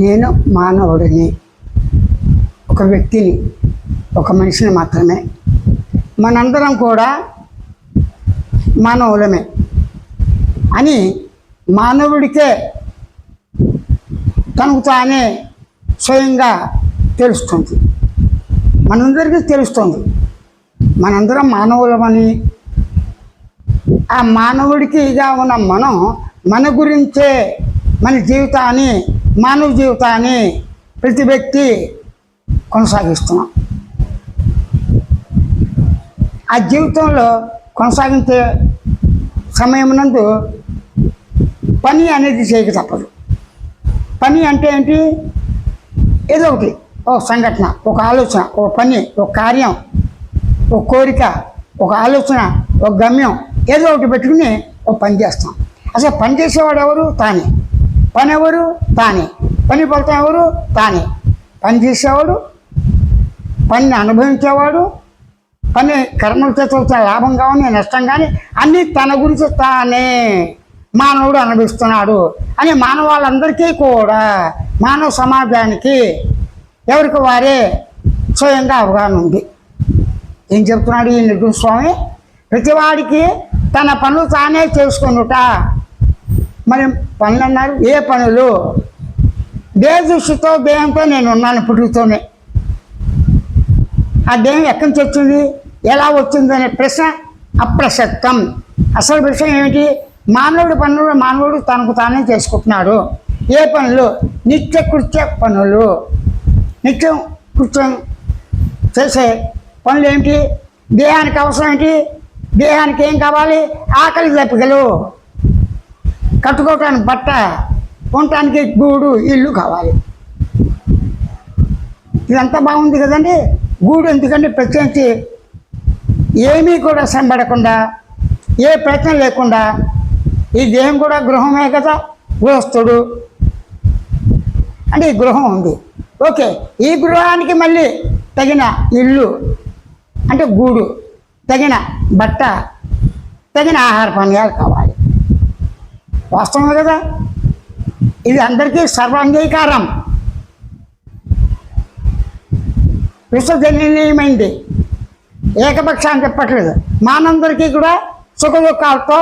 నేను మానవుడిని, ఒక వ్యక్తిని, ఒక మనిషిని మాత్రమే. మనందరం కూడా మానవులమే అని మానవుడికే తనకు తానే స్వయంగా తెలుస్తుంది. మనందరికీ తెలుస్తుంది మనందరం మానవులమని. ఆ మానవుడికిగా ఉన్న మనం మన గురించే మన జీవితాన్ని, మానవ జీవితాన్ని ప్రతి వ్యక్తి కొనసాగిస్తున్నాం. ఆ జీవితంలో కొనసాగించే సమయం నందు పని అనేది చేయక తప్పదు. పని అంటే ఏంటి? ఏదో ఒకటి, ఒక సంఘటన, ఒక ఆలోచన, ఒక పని, ఒక కార్యం, ఒక కోరిక, ఒక ఆలోచన, ఒక గమ్యం, ఏదో ఒకటి పెట్టుకుని ఒక పని చేస్తాం. అసలు పని చేసేవాడు ఎవరు? తానే. పని ఎవరు? తానే. పని ఫలితం ఎవరు? తానే. పని చేసేవాడు, పనిని అనుభవించేవాడు, పని కర్మల చేత వచ్చిన లాభం కానీ నష్టం కానీ అన్నీ తన గురించి తానే మానవుడు అనుభవిస్తున్నాడు అని మానవాళ్ళందరికీ కూడా, మానవ సమాజానికి ఎవరికి వారే స్వయంగా అవగాహన ఉంది. ఏం చెప్తున్నాడు ఈ నిర్గుణ స్వామి? ప్రతివాడికి తన పనులు తానే చేసుకున్నట. మరి పనులు అన్నారు, ఏ పనులు? దేహ దృష్టితో, దేహంతో నేను ఉన్నాను పుట్టుకతోనే. ఆ దేహం ఎక్కడి నుంచి వచ్చింది, ఎలా వచ్చింది అనే ప్రశ్న అప్రసక్తం. అసలు ప్రశ్న ఏమిటి? మానవుడి పనులు మానవుడు తనకు తానే చేసుకుంటున్నాడు. ఏ పనులు? నిత్య కృత్య పనులు. నిత్యం కృత్యం చేసే పనులు ఏమిటి? దేహానికి అవసరం ఏంటి? దేహానికి ఏం కావాలి? ఆకలి దప్పికలు, కట్టుకోవటానికి బట్ట, ఉండటానికి గూడు, ఇల్లు కావాలి. ఇదంతా బాగుంది కదండి. గూడు ఎందుకంటే ప్రత్యేకించి ఏమీ కూడా శ్రమపడకుండా, ఏ ప్రయత్నం లేకుండా, ఈ దేహం కూడా గృహమే కదా, గృహస్థుడు అంటే ఈ గృహం ఉంది. ఓకే, ఈ గృహానికి మళ్ళీ తగిన ఇల్లు అంటే గూడు, తగిన బట్ట, తగిన ఆహార పానీయాలు కావాలి. వాస్తవమే కదా. ఇది అందరికీ సర్వాంగీకారం, విశ్వజనీయమైంది, ఏకపక్షాన్ని చెప్పట్లేదు. మానందరికీ కూడా సుఖ దుఃఖాలతో,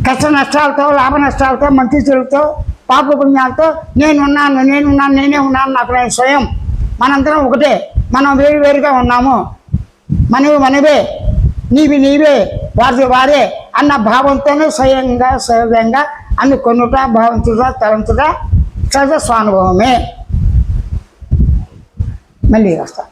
కష్ట నష్టాలతో, లాభ నష్టాలతో, మంచి చెడుతో, పాప పుణ్యాలతో నేనున్నాను, నేనే ఉన్నాను, నాకు నేను స్వయం, మనందరం ఒకటే, మనం వేరువేరుగా ఉన్నాము, మనవి మనవే, నీవి నీవే, వారిది వారే అన్న భావంతోనే స్వయంగా సహజంగా అనుకొనుట, భావించుట, తలంచుట సహజ స్వానుభవమే. మళ్ళీ వస్తా.